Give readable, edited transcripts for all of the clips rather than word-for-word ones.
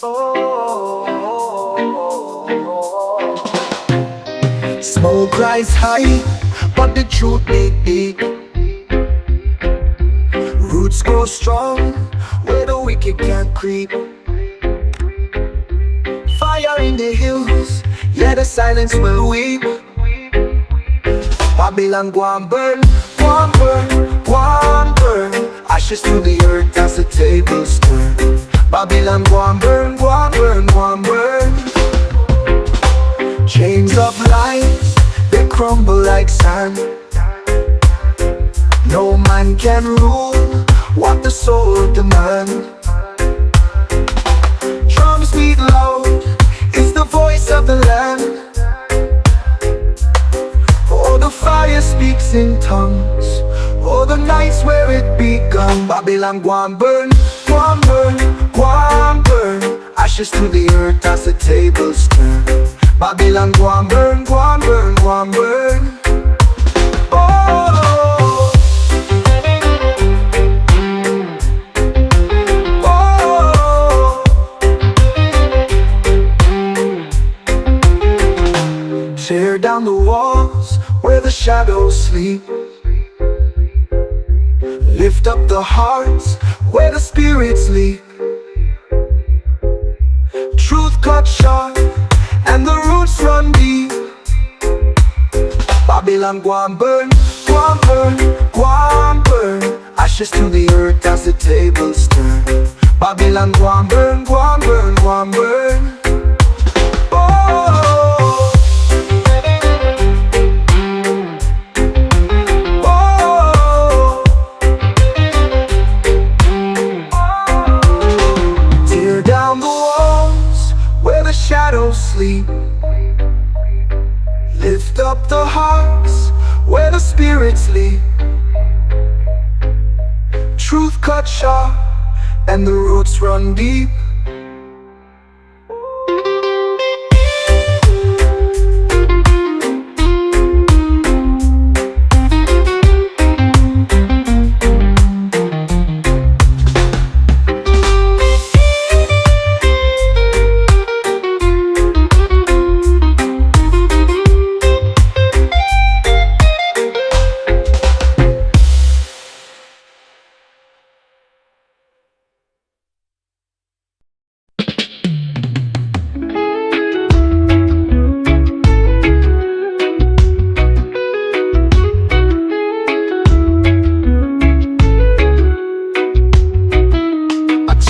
Smoke rise high, but the truth dig deep. Roots grow strong, where the wicked can't creep. Fire in the hills, yeah, the silence will weep. Babylon go and burn, go and burn, go and burn. Ashes to the earth as the tables turn. Babylon go and burn, go and burn, go and burn. Chains of lies, they crumble like sand. No man can rule what the soul demands. Drums beat loud, it's the voice of the land. Oh, the fire speaks in tongues. Oh, the nights where it begun. Babylon go and burn, go and burn, go and burn. Ashes to the earth as the tables turn. Babylon go and burn, go and burn, go and burn. Oh, oh. Tear down the walls where the shadows sleep. Lift up the hearts where the spirits leap. Truth cut sharp and the roots run deep. Babylon go and burn, go and burn, go and burn. Ashes to the earth as the tables turn. Babylon go and burn, go and burn, go and burn. Oh, oh. Tear down the walls where the shadows sleep. Lift up the hearts where the spirits leap. Truth cut sharp and the roots run deep.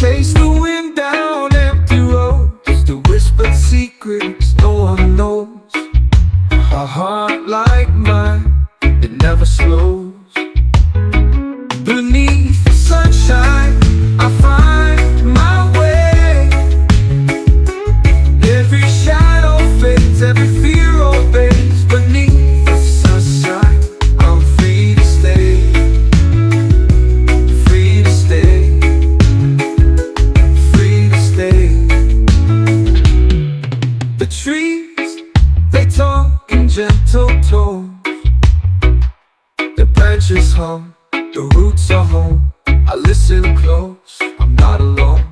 Chase the wind down empty roads, the whispered secrets no one knows. A heart like mine, it never slows. Beneath the sunshine, I find my way. Every shadow fades, every fear obeys. Beneath the sunshine, I'm free to stay. Free to stay. The trees, they talk in gentle tones. The branches hum, the roots are home. I listen close, I'm not alone.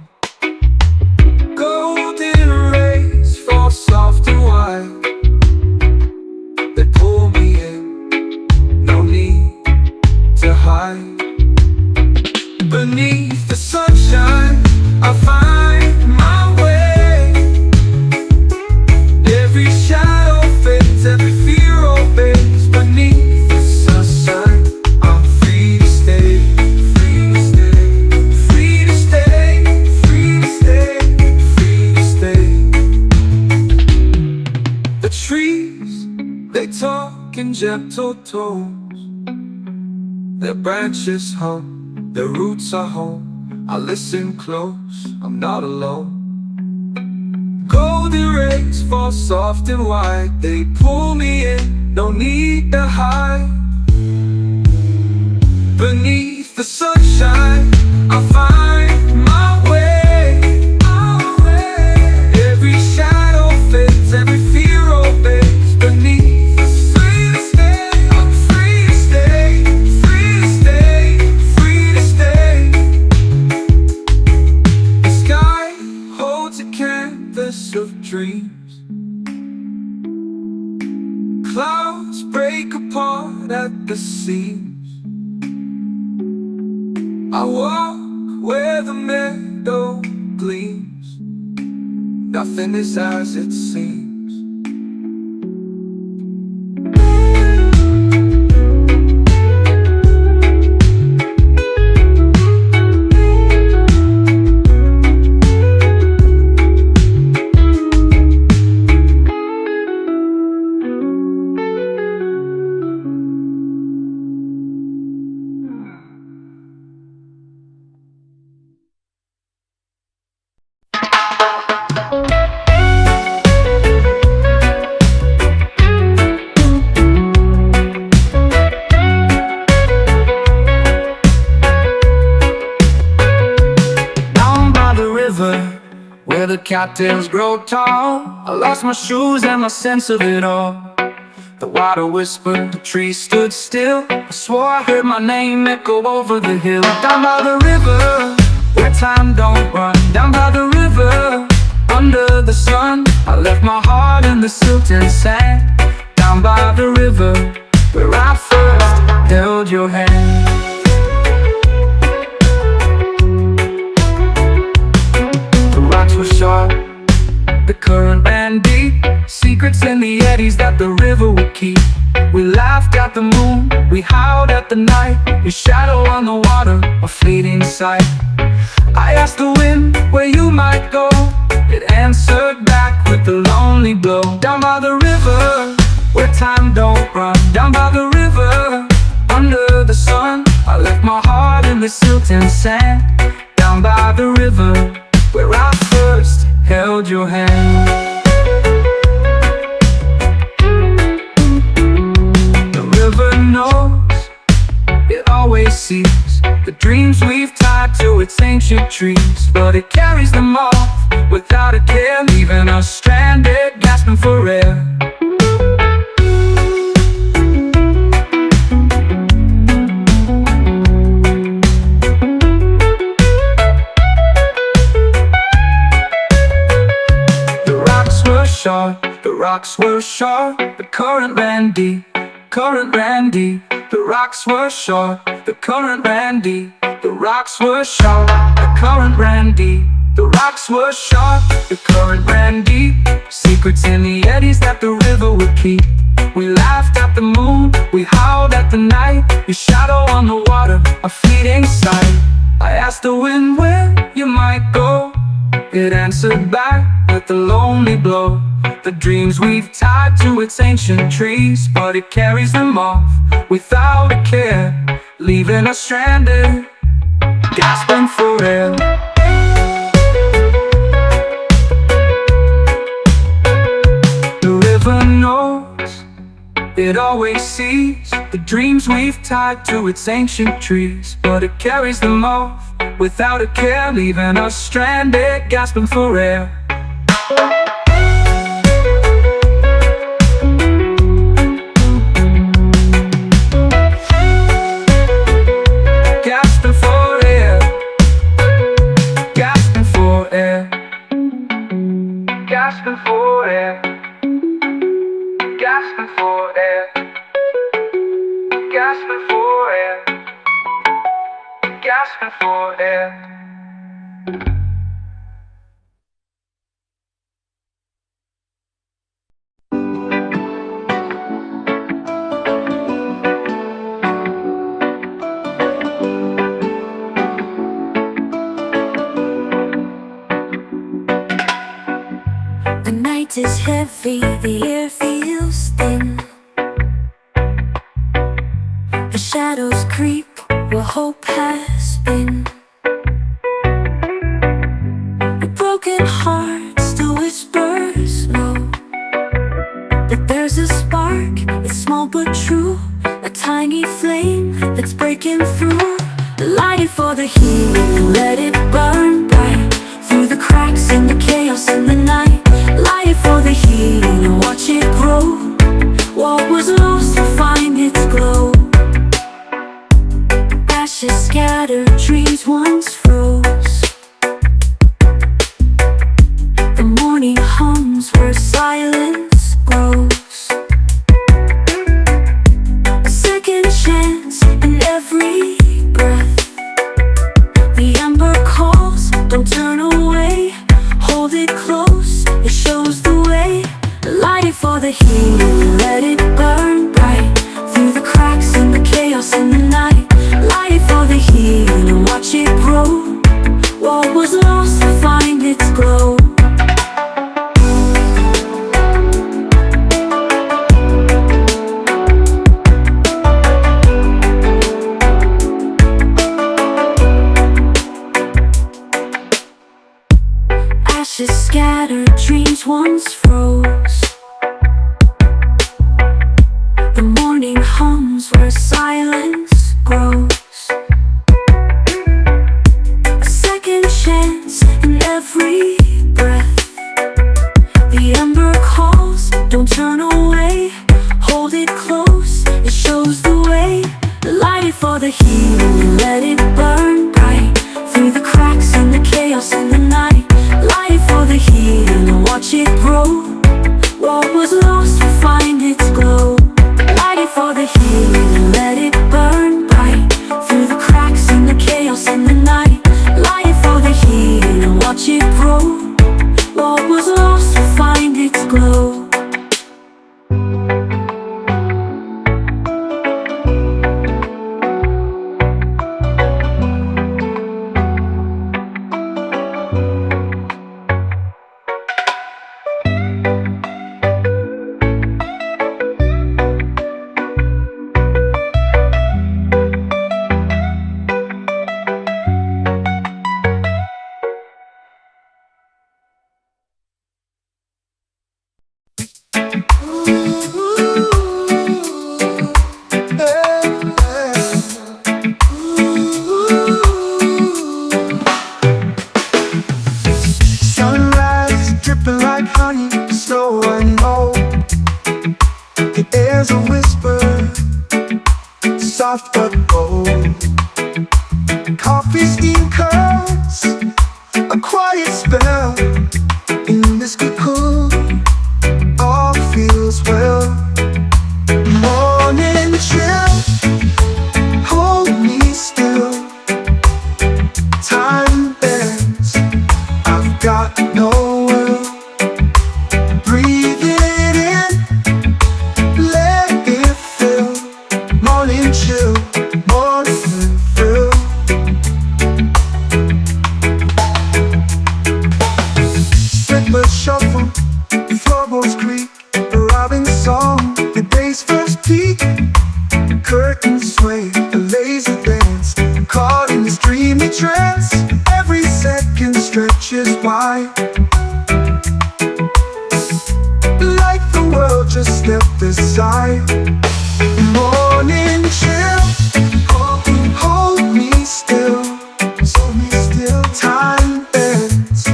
Golden rays fall soft and wide. They pull me in, no need to hide. Beneath the sunshine, I find my way. Every shadow fades, every fear obeys. Beneath the sunshine, I'm free to stay. Free to stay. Free to stay. Free to stay. Free to stay. The trees, they talk in gentle tones. Their branches hum, their roots are home. I listen close, I'm not alone. Golden rays fall soft and wide. They pull me in, no need to hide. Beneath the sunshine, I find my way. Every shadow fades, every fear obeys. Beneath the free to stay, I'm free to stay. Free to stay, free to stay. The sky holds a place of dreams. Clouds break apart at the seams. I walk where the meadow gleams. Nothing is as it seems. Where the cattails grow tall, I lost my shoes and my sense of it all. The water whispered, the trees stood still. I swore I heard my name echo over the hill. Down by the river, where time don't run. Down by the river, under the sun, I left my heart in the silt and sand. Down by the river, where I first held your hand. Was sharp, the current ran deep. Secrets in the eddies that the river would keep. We laughed at the moon, we howled at the night. Your shadow on the water, a fleeting sight. I asked the wind where you might go. It answered back with a lonely blow. Down by the river, where time don't run. Down by the river, under the sun, I left my heart in the silt and sand. Down by the river, where I first held your hand. The river knows, it always sees the dreams we've tied to its ancient trees. But it carries them off without a care, leaving us stranded, gasping for air. The rocks were sharp, the current ran deep. Current ran deep, the rocks were short. The current ran deep, the rocks were sharp. The current ran deep, the rocks were sharp. The current ran deep. Secrets in the eddies that the river would keep. We laughed at the moon, we howled at the night. Your shadow on the water, a fleeting sight. I asked the wind where you might go. It answered back with a lonely blow. The dreams we've tied to its ancient trees, but it carries them off without a care, leaving us stranded, gasping for air. The river knows, it always sees the dreams we've tied to its ancient trees, but it carries them off without a care, leaving us stranded, gasping for air. Gasping for air. Gasping for air. Gasping for air. Gasping for air. Gasping for air. Gasping for air. The night is heavy, the air feels thin. The shadows creep where hope has been. A broken heart still whispers low, but there's a spark, it's small but true. A tiny flame that's breaking through. Light it for the healing, let it burn bright through the cracks in the chaos in the night. Light it for the healing and watch it grow. What was lost will find its glow. Ashes scattered, trees once froze. The morning hum scattered dreams once froze. The morning hums where silence grows. A second chance in every breath. The ember calls, don't turn away. Hold it close, it shows the way. Light it for the healing and let it burn bright. Through the cracks and the chaos in the night. Light it for the healing and watch it grow. What was lost will find its glow. Light it for the healing and let it burn bright. Through the cracks and the chaos in the night. Light it for the healing and watch it grow. What was lost will find its glow. Sunrise dripping like honey, so I know the air's a whisper, soft but bold. Coffee steam curls, a quiet spell. In this cocoon, all feels well. Morning chill, hold me still. Time bends, I've got no will. Breathe it in, let it fill. Morning chill, morning thrill. Slippers shuffle, floorboards creak. A robin song, the day's first peak. Curtains sway, a lazy dance. Caught in this dreamy trance. Every second stretches wide. Like the world just stepped aside. Morning chill, hold me still. Hold me still. Time bends,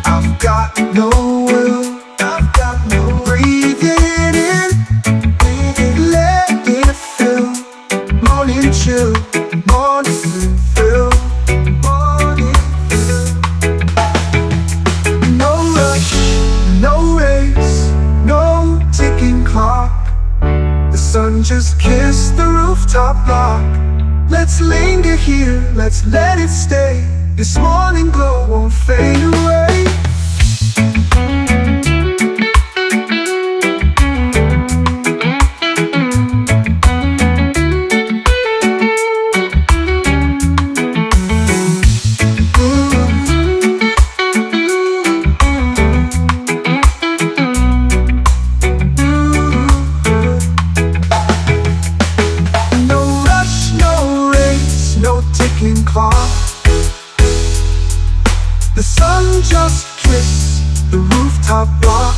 I've got no will. I've got no will. Breathe it in, let it fill. Morning chill, morning fill. Morning fill. No rush, no race, no ticking clock. The sun just kissed the rooftop block. Let's linger here, let's let it stay. This morning glow won't fade away. No rush, no race, no ticking clock. The sun just kissed the rooftop block.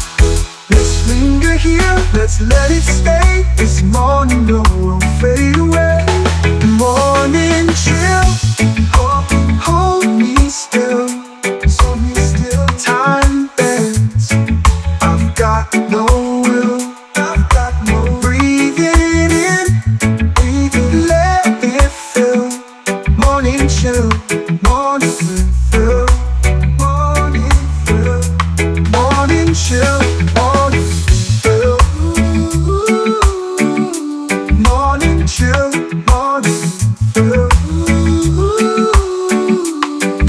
Let's linger here, let's let it stay. This morning glow won't fade away. Morning chill, hold me still. Hold me still. Time bends, I've got no will. I've got no will. Breathe it in, let it fill. Morning chill, morning fill. Morning fill. Morning chill, morning fill. Morning chill, morning fill.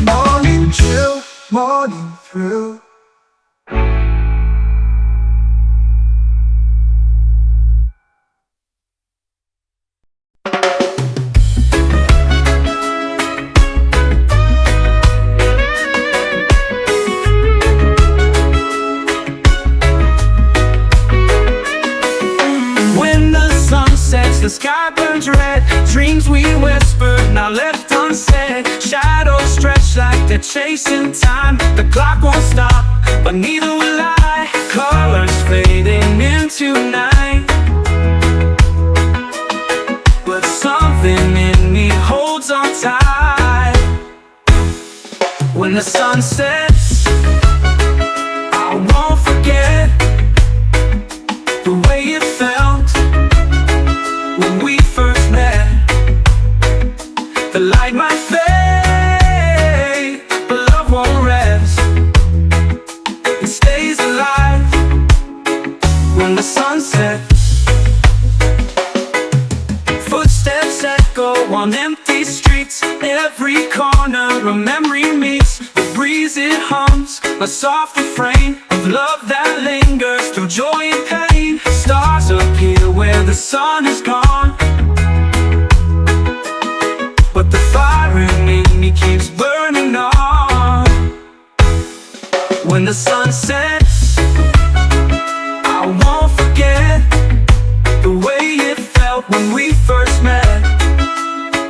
Morning chill, morning fill. When the sun sets, the sky burns red. Dreams we whispered, now left unsaid. Shadows stretch like They're chasing time, the clock won't stop, but neither will I. Colors fading into night, but something in me holds on tight. When the sun sets, I won't forget the way it felt when we first met. The light might fade, but love won't rest. It stays alive when the sun sets. Footsteps echo on empty streets. Every corner a memory meets. The breeze it hums, a soft refrain of love that lingers through joy and pain. Stars appear where the sun is gone, but the fire in me keeps burning on. When the sun sets, I won't forget the way it felt when we first met.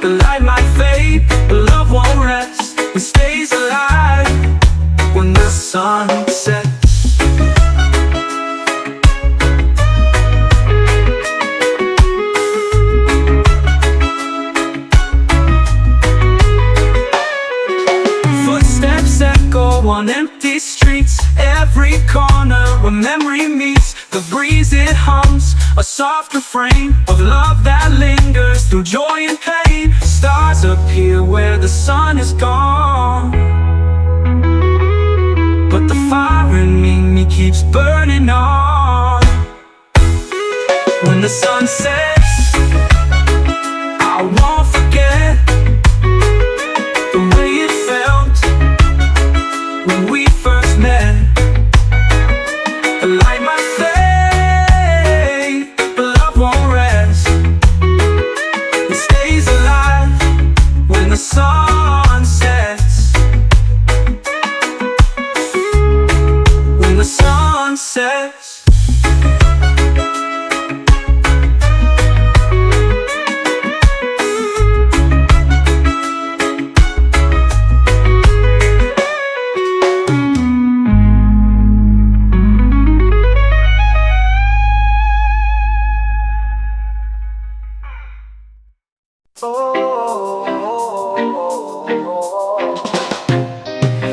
The light might fade, but love won't rest. It stays alive when the sun sets. Footsteps echo on empty streets. Every corner a memory meets. The breeze it hums, a soft refrain of love that lingers through joy and pain. Stars appear where the sun is gone, but the fire in me keeps burning on. When the sun sets, I won't forget the way it felt when we first met. The light might fade, but love won't rest. It stays alive when the sun sets. When the sun sets.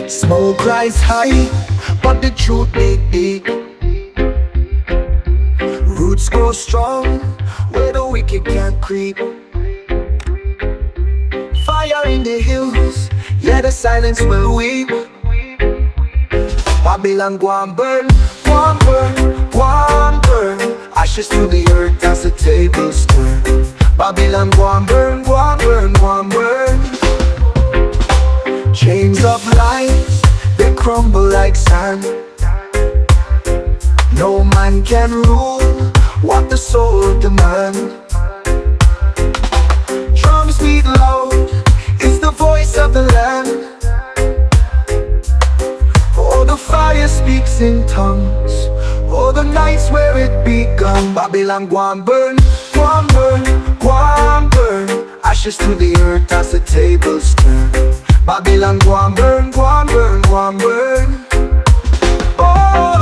Smoke rise high, but the truth dig deep. Roots grow strong where the wicked can't creep. Fire in the hills, yeah, the silence will weep. Babylon go and burn, go and burn, go and burn. Ashes to the earth as the tables turn. Babylon go and burn, go and burn, go and burn. Chains of lies, they crumble like sand. No man can rule what the soul demands. Drums beat loud, it's the voice of the land. Oh, the fire speaks in tongues. Oh, the nights where it begun. Babylon go and burn, go and burn, go and burn. Ashes to the earth as the tables turn. Babylon go and burn, go and burn, go and burn. Oh,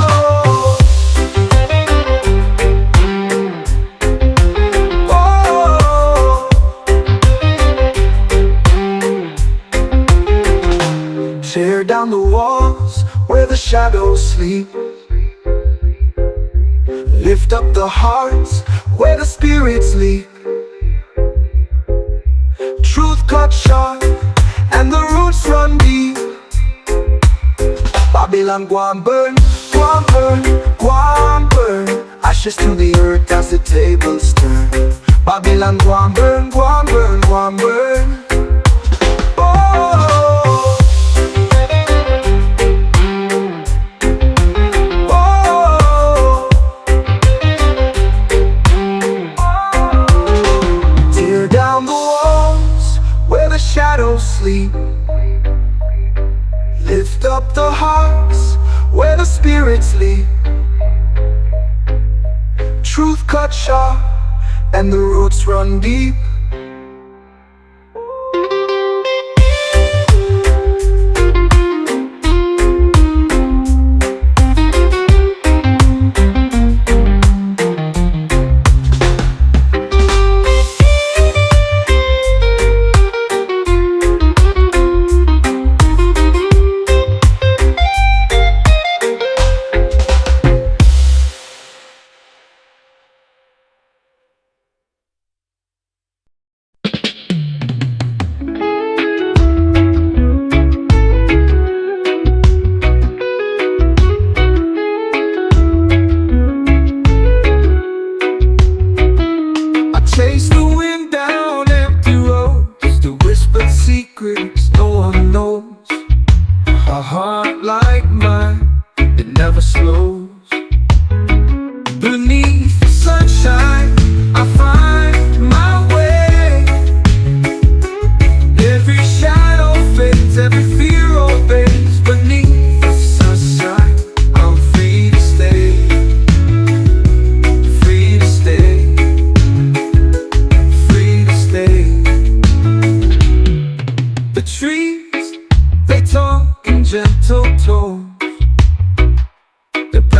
oh. Tear down the walls where the shadows sleep. Lift up the hearts where the spirits leap. Truth cut sharp and the roots run deep. Babylon go and burn, go and burn, go and burn. Ashes to the earth as the tables turn. Babylon go and burn, go and burn, go and burn. Oh, oh. Tear down the walls where the shadows sleep. Lift up the hearts where the spirits leap. Truth cut sharp and the roots run deep.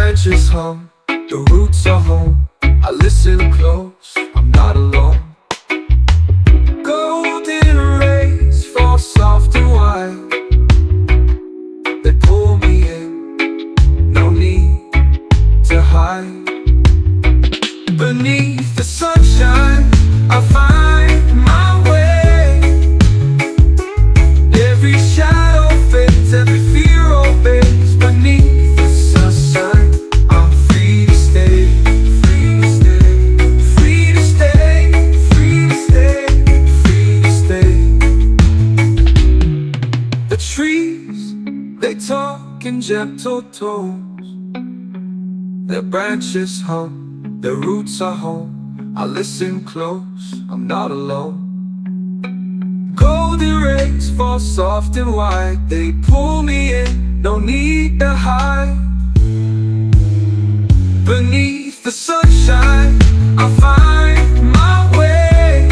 branches hum, the roots are home. I listen close, I'm not alone. Golden rays fall soft and wide, they pull me in, no need to hide. Beneath the sunshine, I find my way. Every shadow fades, every fear obeys. Beneath the sunshine, I'm free to stay, free to stay, free to stay, free to stay, free to stay. The trees, they talk in gentle tones, their branches hum, their roots are home. I listen close, I'm not alone. Golden rays fall soft and wide, they pull me in, no need to hide. Beneath the sunshine, I find my way.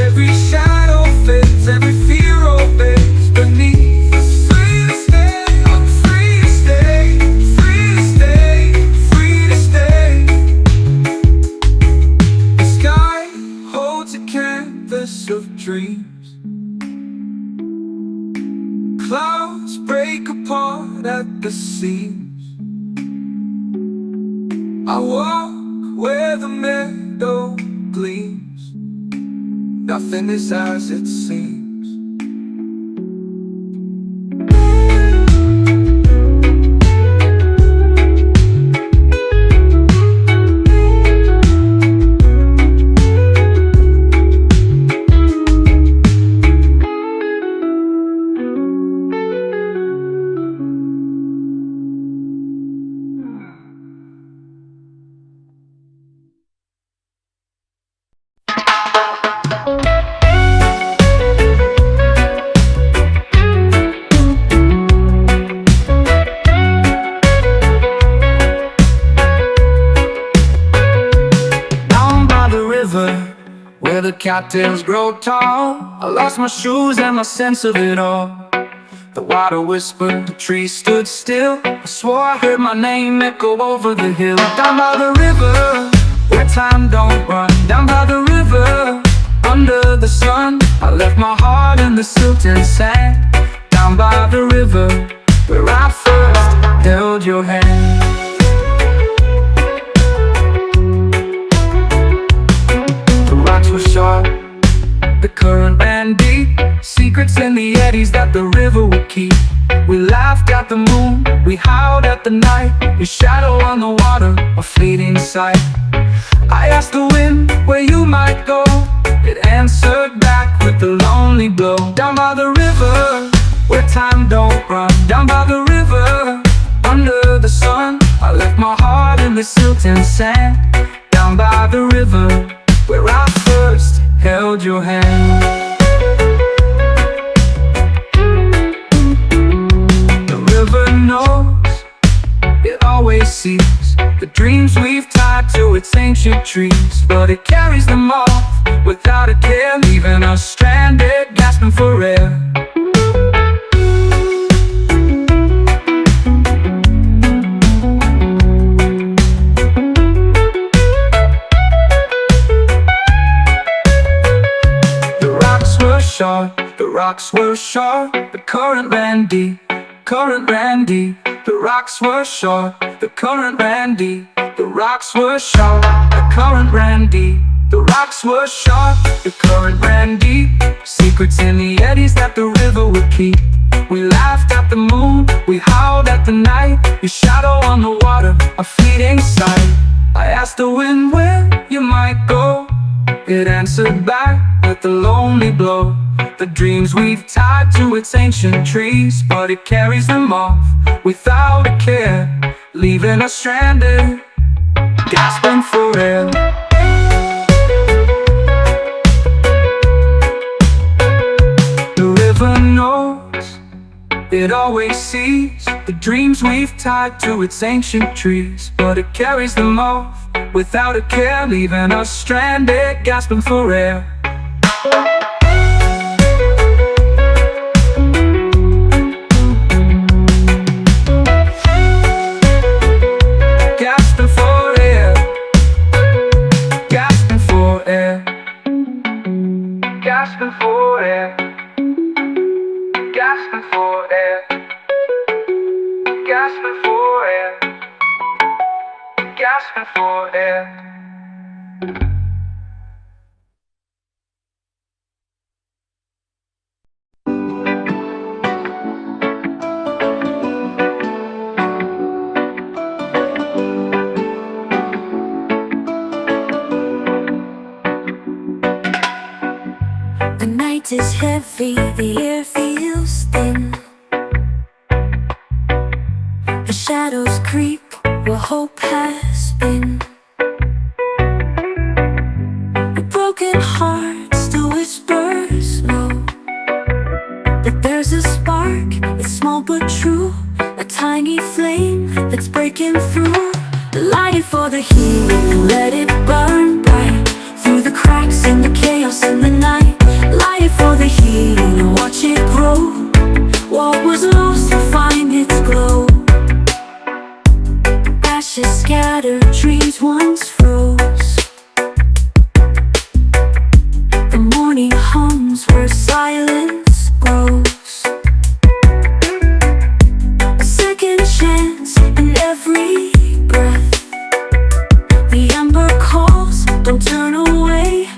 Every shadow fades, every fear obeys. Beneath the free to stay, I'm free to stay, free to stay, free to stay. The sky holds a canvas of dreams, clouds break apart at the seams. I walk where the meadow gleams, nothing is as it seems. Where the cattails grow tall, I lost my shoes and my sense of it all. The water whispered, the trees stood still. I swore I heard my name echo over the hill. Down by the river, where time don't run. Down by the river, under the sun, I left my heart in the silt and sand. Down by the river, where I first held your hand. Were sharp, the current ran deep, secrets in the eddies that the river would keep. We laughed at the moon, we howled at the night, your shadow on the water, a fleeting sight. I asked the wind where you might go, it answered back with a lonely blow. Down by the river, where time don't run. Down by the river, under the sun, I left my heart in the silt and sand. Down by the river, where I first held your hand. The river knows, it always sees the dreams we've tied to its ancient trees. But it carries them off without a care, leaving us stranded, gasping for air. The rocks were sharp, the current ran deep, current ran deep. The rocks were short, the current ran deep. The rocks were sharp, the current ran deep. The rocks were sharp, the current ran deep. Secrets in the eddies that the river would keep. We laughed at the moon, we howled at the night. Your shadow on the water, a fleeting sight. I asked the wind where you might go, it answered back with a lonely blow. The dreams we've tied to its ancient trees, but it carries them off without a care, leaving us stranded, gasping for air. The river knows, it always sees the dreams we've tied to its ancient trees, but it carries them off without a care, leaving us stranded, gasping for air. gasping for air, gasping for air. The night is heavy, the air feels thin. The shadows creep where hope has been. A broken heart still whispers no. But there's a spark, it's small but true. A tiny flame that's breaking through. Light it for the healing, let it burn bright through the cracks in the chaos in the night. Light it for the healing and watch it grow. What was lost will find its glow. Ashes scattered, dreams once froze. The morning hums where silence grows. A second chance in every breath. The ember calls, don't turn away.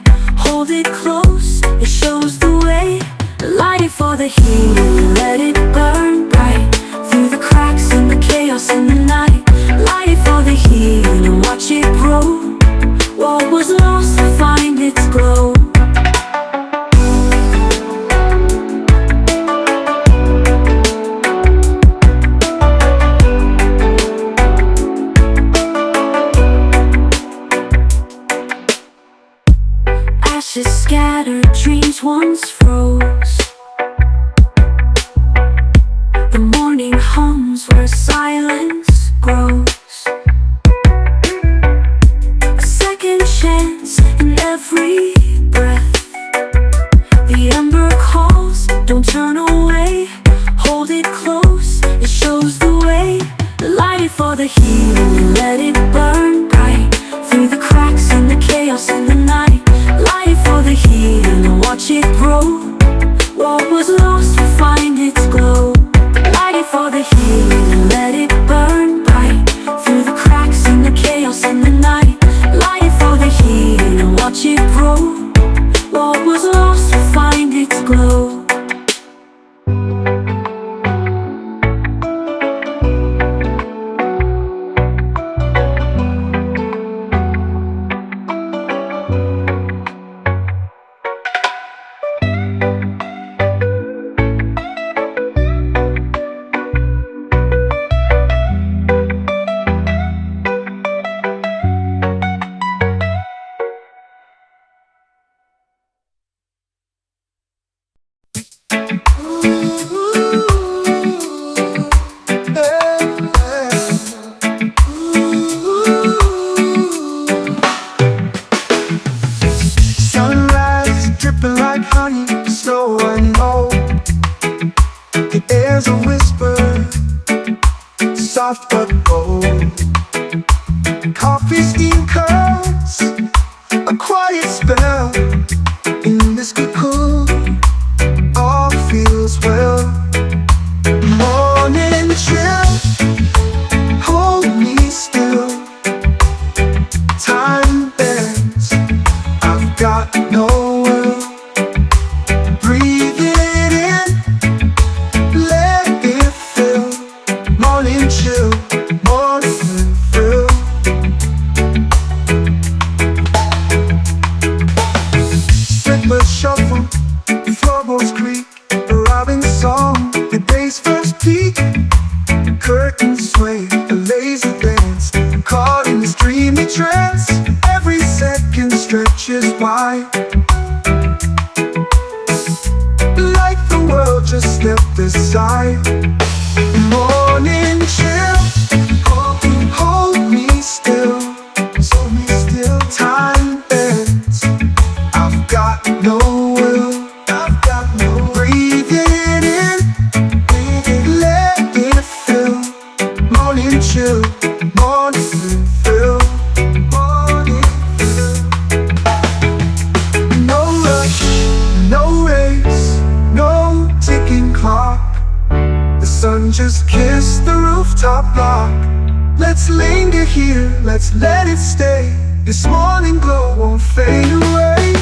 Hold it close, it shows the way. Light it for the healing, let it burn bright through the cracks in the chaos in the night. Light it for the healing and watch it grow. What was lost will find its glow. Ashes scattered, dreams once froze. The morning hums where silence grows. A second chance in every breath. The ember calls, don't turn away. Hold it close, it shows the way. Light it for the healing, let it burn bright through the cracks in the chaos in the night. Light it for the healing and watch it grow. What was lost will find its glow. Light it for the healing and let it burn bright through the cracks in the chaos in the night. Light it for the healing and watch it grow. What was lost will find its glow. Sunrise dripping like honey, snow and know. The air's a whisper, soft but bold. Coffee steam curls, a quiet spell. In this cocoon, all feels well. Morning chill, hold me still. Time bends, I've got no will. Breathe it in, let it fill. Morning chill, morning thrill. Slippers shuffle, floorboards creak. A robin song, the day's first peak. Curtains sway, a lazy dance. Caught in this dreamy trance. Every second stretches wide, like the world just stepped aside. Morning chill, hold me still. Hold me still. Time bends, I've got no will. I've got no will. Breathe it in, let it fill. Morning chill, morning fill. Morning fill. No rush, no race, no ticking clock. The sun just kissed the rooftop. rooftop block. Let's linger here, let's let it stay. This morning glow won't fade away.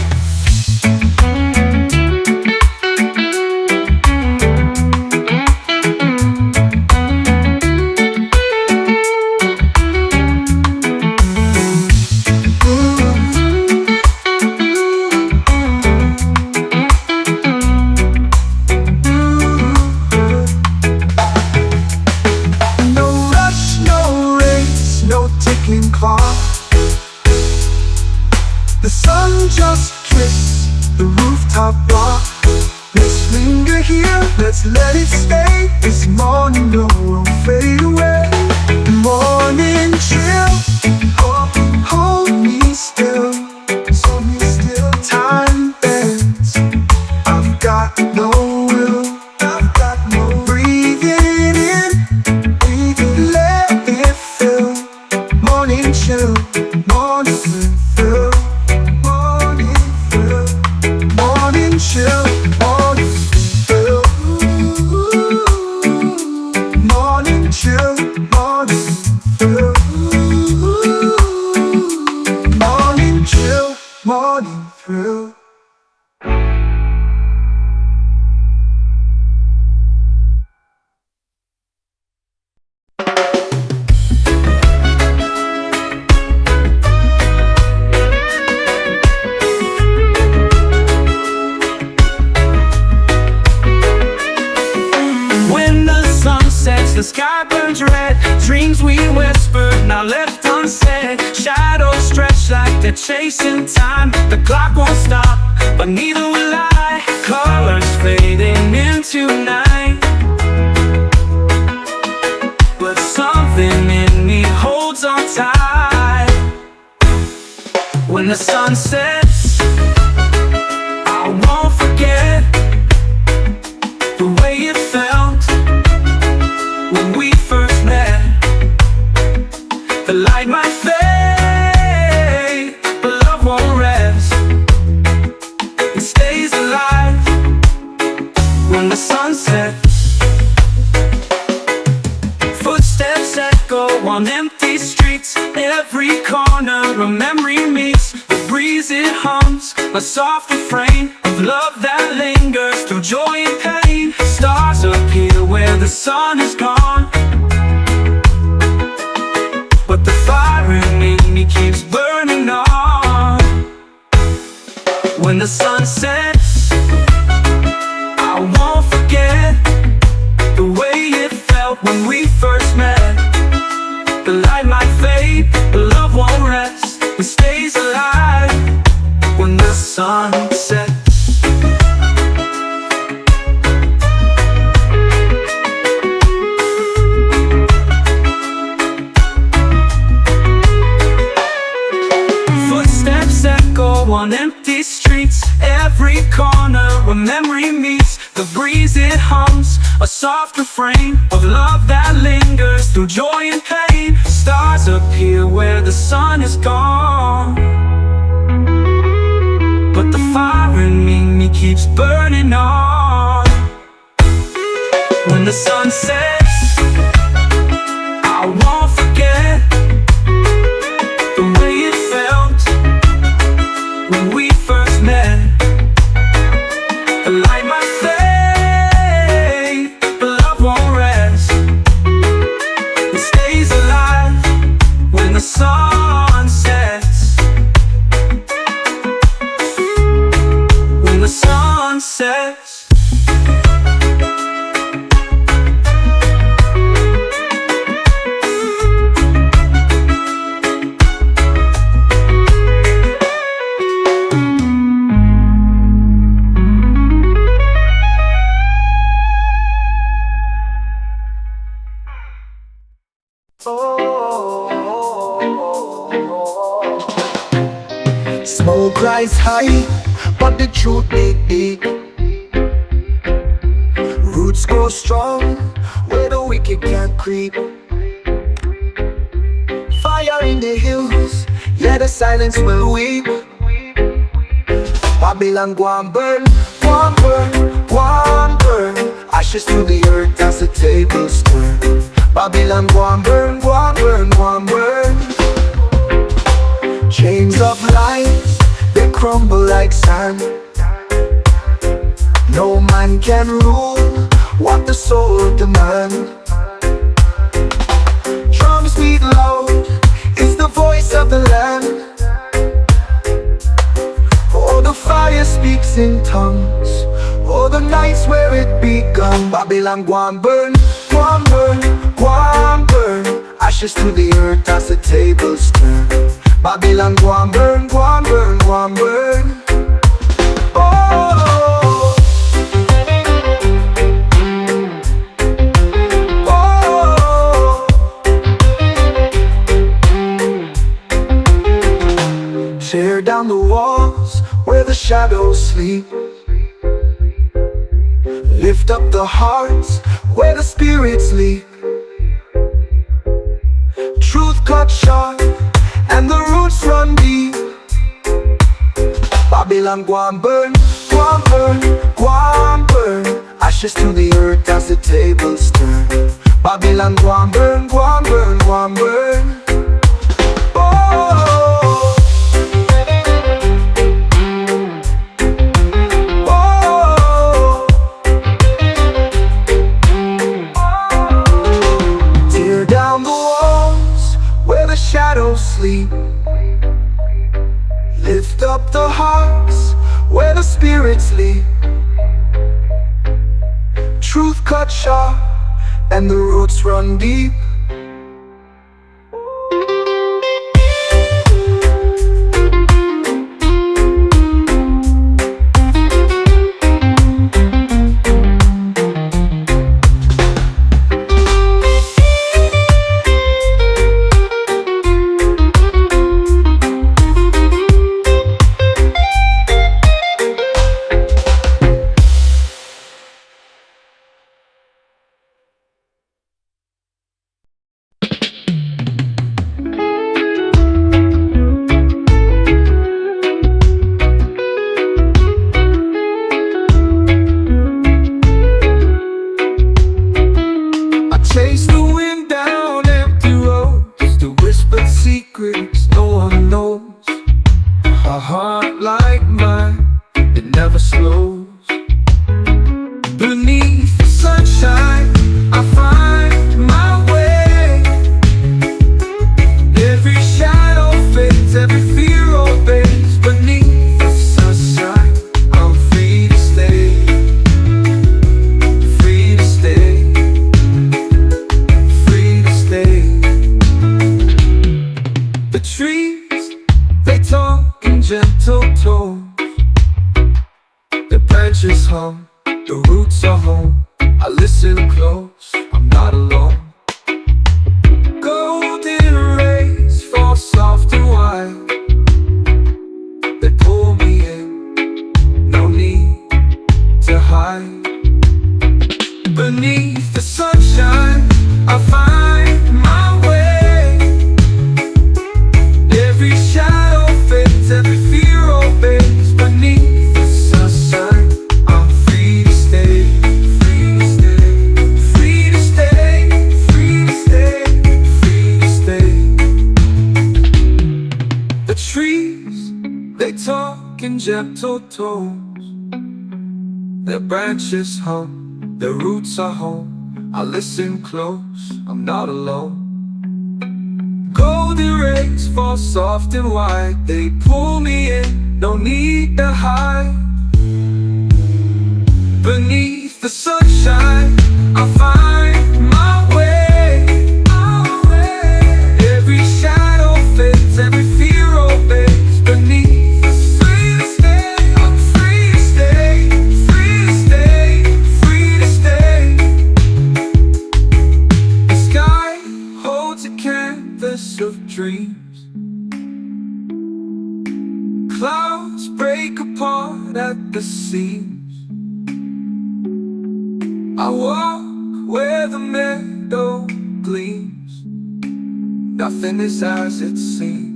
The sun just kissed the rooftop block. Let's linger here, let's let it stay. This morning glow won't fade away. Morning chill, oh, hold me still. Hold me still, time bends. I've got no will, I've got no breathing in, breathing, let it fill. Morning chill, morning fill. Chill, morning chill, morning chill, morning chill, morning chill, morning thrill. The sky burns red, dreams we whispered, now left unsaid. Shadows stretch like they're chasing time. The clock won't stop, but neither will I. Colors fading into night, but something in me holds on tight. When the sun sets, I won't forget the way it felt when we first met. The light might fade, but love won't rest. It stays alive when the sun sets. Footsteps echo on empty streets. Every corner a memory meets. The breeze it hums, a soft refrain of love that lingers through joy and pain. Stars appear where the sun is gone, but the fire in me keeps burning on. When the sun sets, I won't forget the way it felt when we first met. The light might fade, but love won't rest. It stays alive when the sun sets. Footsteps echo on empty streets. Every corner a memory meets. The breeze it hums, a soft refrain of love that lingers through joy and pain. Stars appear where the sun is gone, but the fire in me keeps burning on. When the sun sets, I won't forget the way it felt when we first met. The light might fade, but love won't rest. It stays alive when the sun sets. When the sun sets. Smoke rise high, but the truth dig deep. Roots grow strong, where the wicked can't creep. Fire in the hills, yeah, the silence will weep. Babylon go and burn, go and burn, go and burn. Ashes to the earth as the tables turn. Babylon go and burn, go and burn, go and burn. Chains of lies, they crumble like sand. No man can rule what the soul demands. Drums beat loud, it's the voice of the land. Oh, the fire speaks in tongues. Oh, the nights where it begun. Babylon go and burn, go and burn, go and burn. Ashes to the earth as the tables turn. Babylon go and burn, go and burn, go and burn. Oh, oh. Tear down the walls where the shadows sleep. Lift up the hearts where the spirits leap. Truth cut sharp and the roots run deep. Babylon go and burn, go and burn, go and burn. Ashes to the earth as the tables turn. Babylon go and burn, go and burn, go and burn. Oh, shadows sleep. Lift up the hearts where the spirits leap. Truth cut sharp and the roots run deep. Gentle tones, their branches hum, their roots are home. I listen close, I'm not alone. Golden rays fall soft and wide, they pull me in, no need to hide. Beneath the sunshine, I find my way. Every shadow fades, every fear obeys. Beneath of dreams, clouds break apart at the seams. I walk where the meadow gleams. Nothing is as it seems.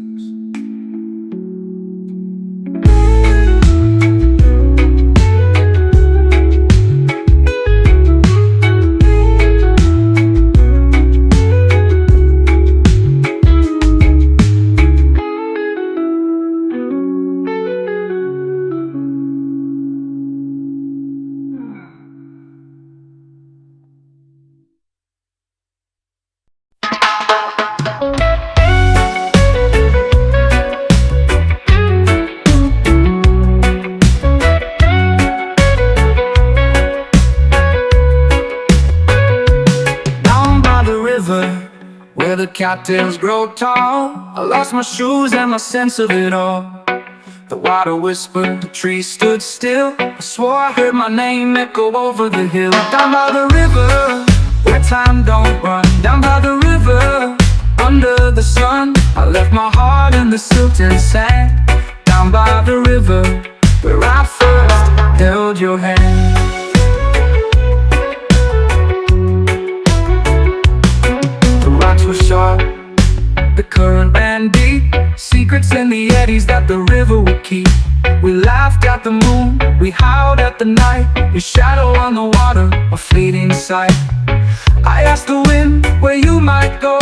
Down by the river, where the cattails grow tall, I lost my shoes and my sense of it all. The water whispered, the trees stood still. I swore I heard my name echo over the hill. Down by the river, where time don't run. Down by the river, under the sun, I left my heart in the silt and sand. Down by the river, where I first held your hand. The rocks were sharp, the current ran deep. Secrets in the eddies that the river would keep. We laughed at the moon, we howled at the night. Your shadow on the water, a fleeting sight. I asked the wind where you might go.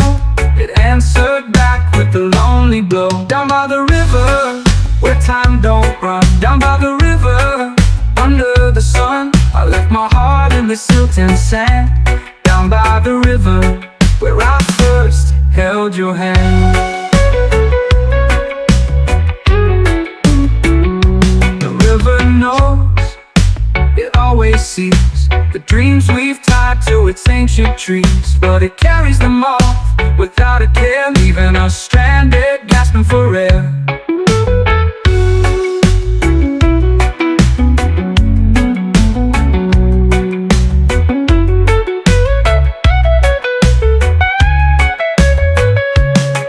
It answered back with a lonely blow. Down by the river, where time don't run. Down by the river, under the sun, I left my heart in the silt and sand. Down by the river, where I first held your hand. Knows, it always sees the dreams we've tied to its ancient trees, but it carries them off without a care, leaving us stranded, gasping for air.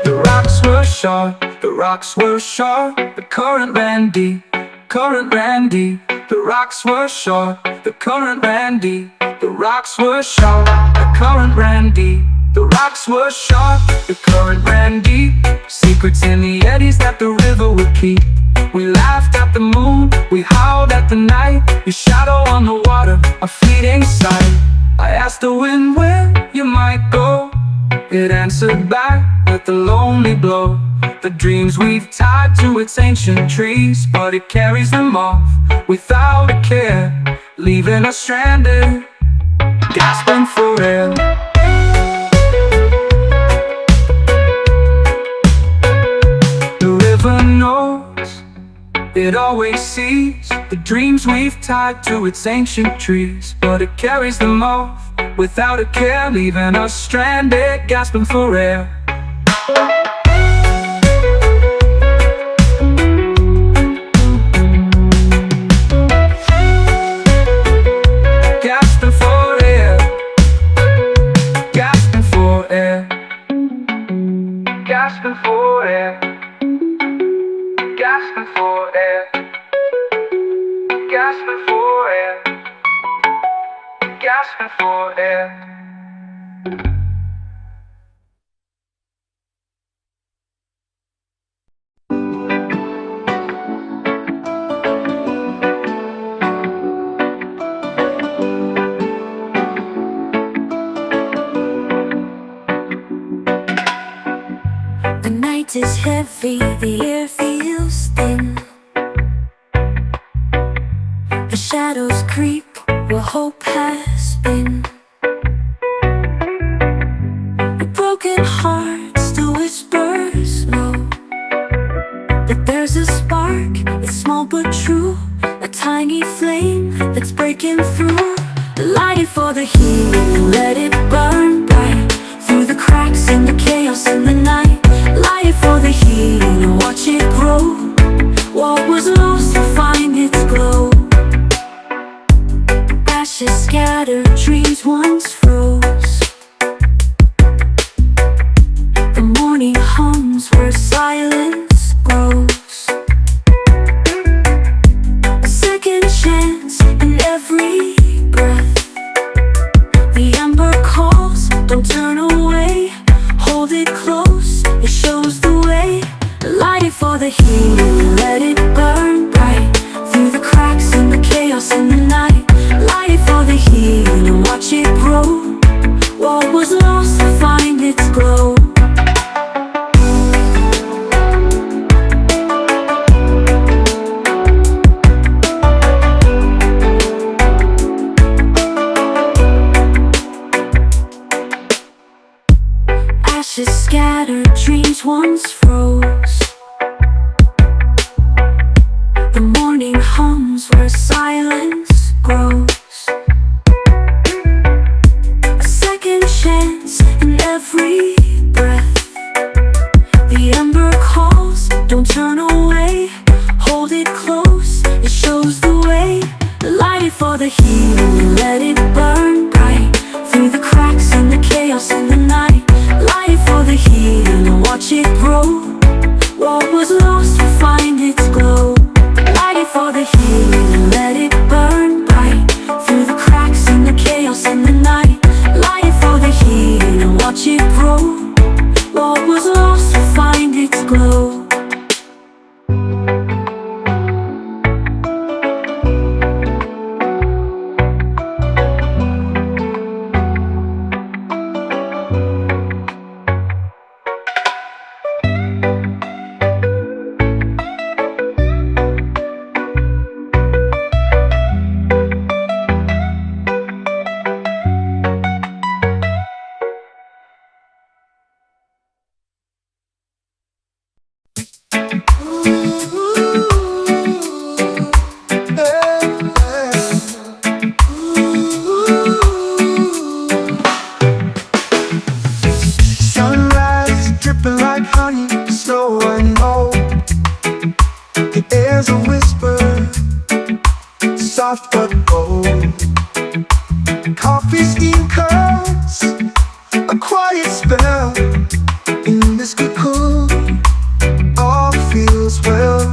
The rocks were sharp, the rocks were sharp, the current ran deep. Current ran deep, the rocks were short. The current ran deep, the rocks were short. The current ran deep, the rocks were short. The current ran deep, secrets in the eddies that the river would keep. We laughed at the moon, we howled at the night. Your shadow on the water, a fleeting sight. I asked the wind where you might go. It answered back with a lonely blow. The dreams we've tied to its ancient trees, but it carries them off without a care, leaving us stranded, gasping for air. The river knows, it always sees the dreams we've tied to its ancient trees, but it carries them off without a care, leaving us stranded, gasping for air. Gasping for air, gasping for air, gasping for air, gasping for air. The night is heavy, the air feels thin. The shadows creep where hope has been. A broken heart still whispers low, that there's a spark, it's small but true. A tiny flame that's breaking through. Light it for the healing, let it burn bright through the cracks in the chaos in the night. Light it for the healing and watch it grow. What was lost will find its glow. Ashes scattered, dreams once froze. The morning hums where silence grows. A second chance in every breath. The ember calls, don't turn away. Hold it close, it shows the way. Light it for the healing, let it burn bright through the cracks in the chaos in the night. Light it for the healing and watch it grow. What was lost will find its glow. Ashes scattered, dreams once froze. The morning hums where silence grows. A second chance in every breath. The ember calls, don't turn away. Hold it close, it shows the way. Light it for the healing, let it burn bright. Through the cracks and the chaos in the night. Light it for the healing and watch it grow. What was lost will find its glow. Light it for the healing and let it burn bright. Through the cracks and the chaos in the night. Light it for the healing and watch it grow. What was lost will find its glow. Sunrise dripping like honey, snow and know. The air's a whisper, soft but bold. Coffee steam curls, a quiet spell. In this cocoon, all feels well.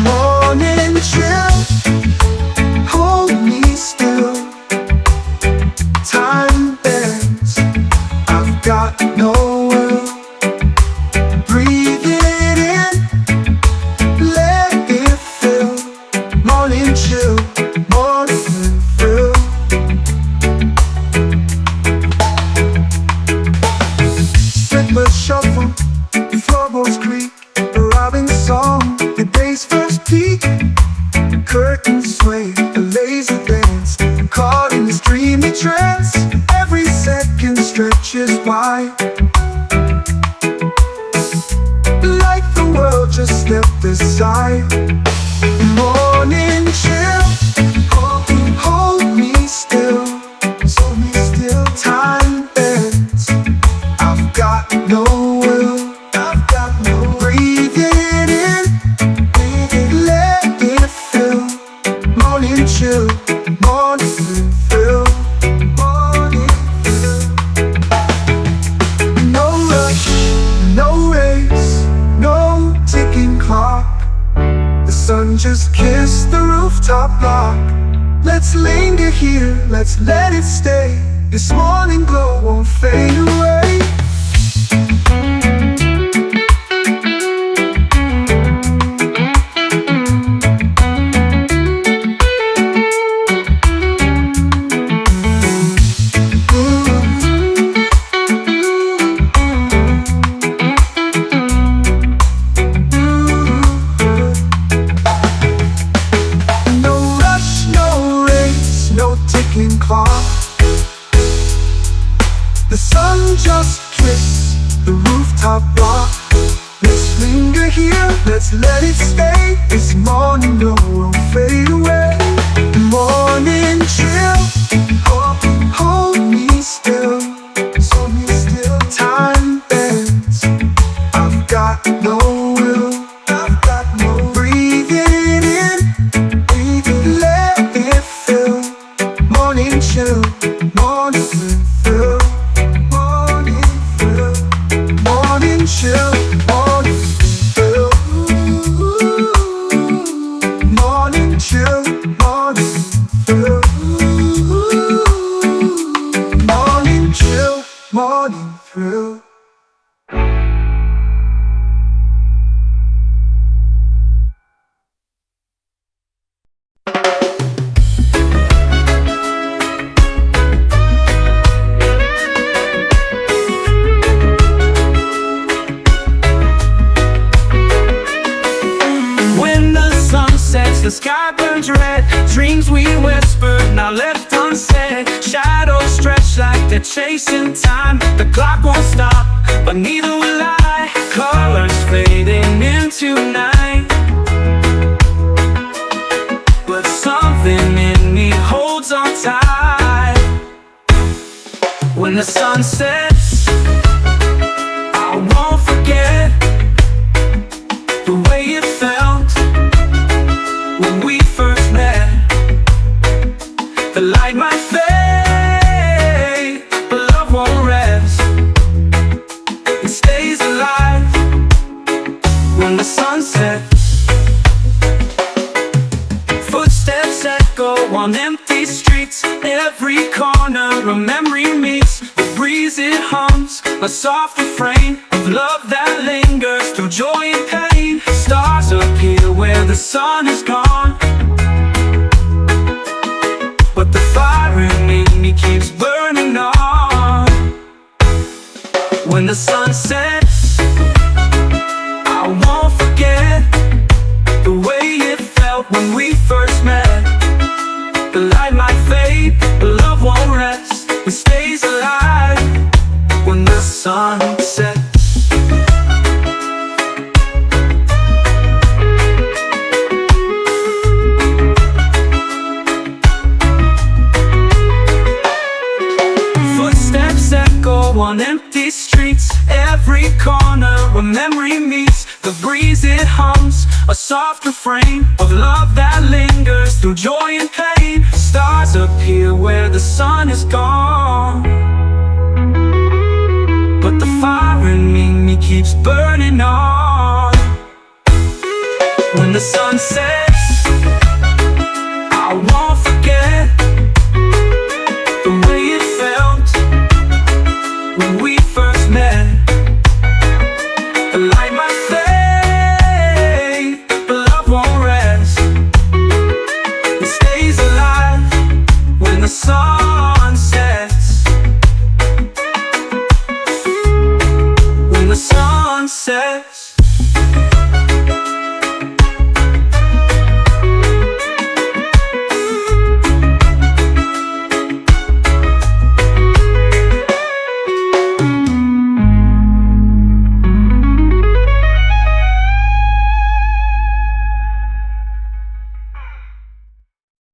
Morning chill, hold me still. Time bends, I've got no will. Breathe it in, let it fill. Morning chill, morning thrill. Slippers shuffle, floorboards creak. A robin song, the day's first peak. Curtains sway, a lazy dance. Caught in this dreamy trance. Every second stretches wide. Like the world just stepped aside. Morning chill, hold me still. Hold me still. Time bends, I've got no will. I've got no will. Breathe it in, let it fill. Morning chill, morning thrill. Morning thrill. No rush, no race, no ticking clock. The sun just kissed the rooftop block. Let's linger here, let's let it stay. This morning glow won't fade away. No rush, no race, no ticking clock. The sun just kissed the rooftop block. Let's linger here, let's let it stay. This morning glow won't fade away. Morning chill, hold me still. Hold me still. Time bends, I've got no will. I've got no will. Breathe it in, let it fill. Morning chill, morning thrill. Morning thrill. Morning chill, morning thrill. Morning chill, morning thrill. Morning chill, morning thrill. When the sun sets, the sky burns red. Dreams we whispered, now left unsaid. Shadows stretch like they're chasing time. The clock won't stop, but neither will I. Colors fading into night, but something in me holds on tight. When the sun sets, I won't forget the way it felt when we first met. The light might fade, but love won't rest. It stays alive when the sun sets. Footsteps echo on empty streets. Every corner a memory meets. The breeze it hums, a soft refrain of love that lingers through joy and pain. Stars appear where the sun is gone, but the fire in me keeps burning on. When the sun sets, I won't forget the way it felt when we first met. The light might fade, but love won't rest. It stays alive when the sun sets. Footsteps echo on empty streets. Every corner a memory meets. The breeze it hums, a soft refrain of love that lingers through joy and pain. Stars appear where the sun is gone, but the fire in me keeps burning on. When the sun sets, I won't forget the way it felt when we first met. The light might fade, but love won't rest. It stays alive when the sun sets. When the sun sets.